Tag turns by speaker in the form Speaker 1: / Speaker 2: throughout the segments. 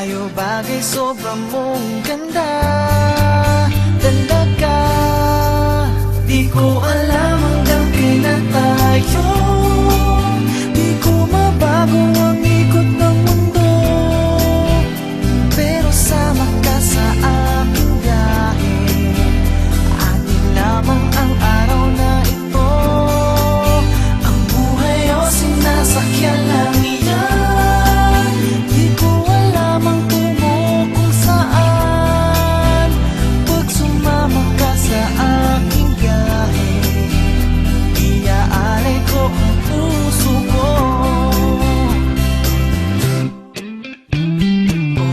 Speaker 1: tayo bagay sobrang mong ganda talaga. Di ko alam hanggang kailan tayo, di ko mabago ang ikot ng mundo, pero sama ka sa aking biyahe. Atin lamang ang araw na ito, ang buhay o sinasakyan lang iyan. Di ko alam ang tungo kung saan, pag sumama ka sa aking biyahe, iaalay ko ang puso ko.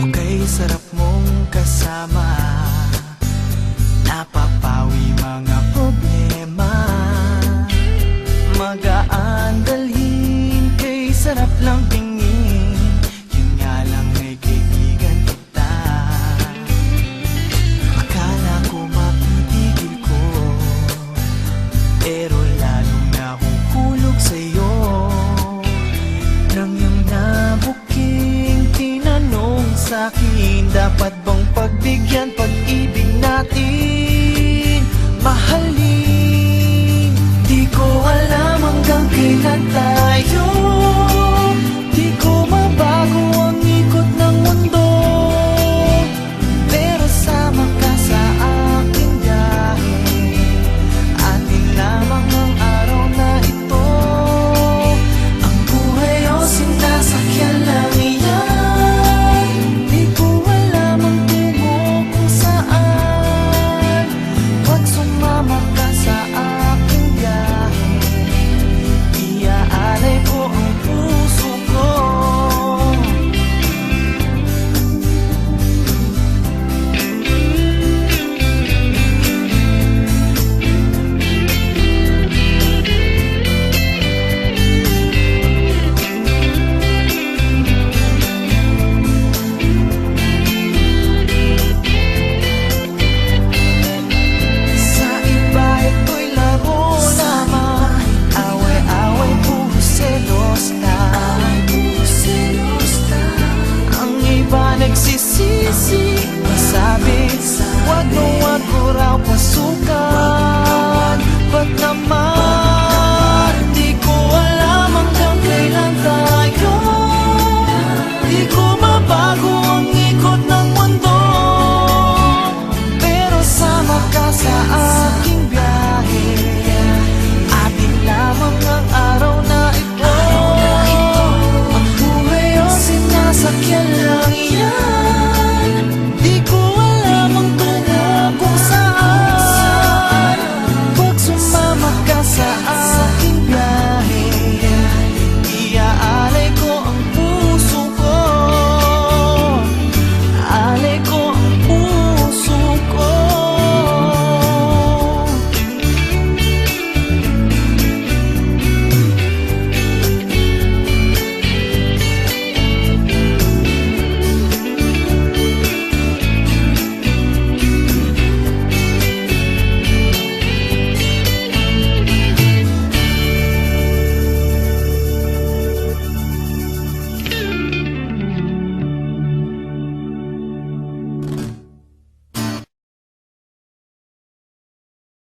Speaker 1: Okay, sarap mong kasama, napapawi mga problema. Magaan dalhin, kay sarap lang tingin, yun nga lang ay kaibigan kita. Akala ko mapitigil ko, pero lalong nahuhulog sa'yo. Nang yung nabuking tinanong sa'kin, dapat bang pagbigyan pag-ibig natin, mahalin? Di ko alam hanggang kailan tayo, di ko mabago ang ikot ng mundo, pero sama ka sa aking biyahe. Atin lamang ang araw na ito, ang buhay o sinasakyan lang iyan. Di ko alam ang tungo kung saan, pag sumama ka sa aking biyahe, iaalay ko ang puso ko. Sa iba ito'y laro lamang, away-away puro selos lang. Ang iba nagsisisi, masabi wag mo raw pasukan. Ba't naman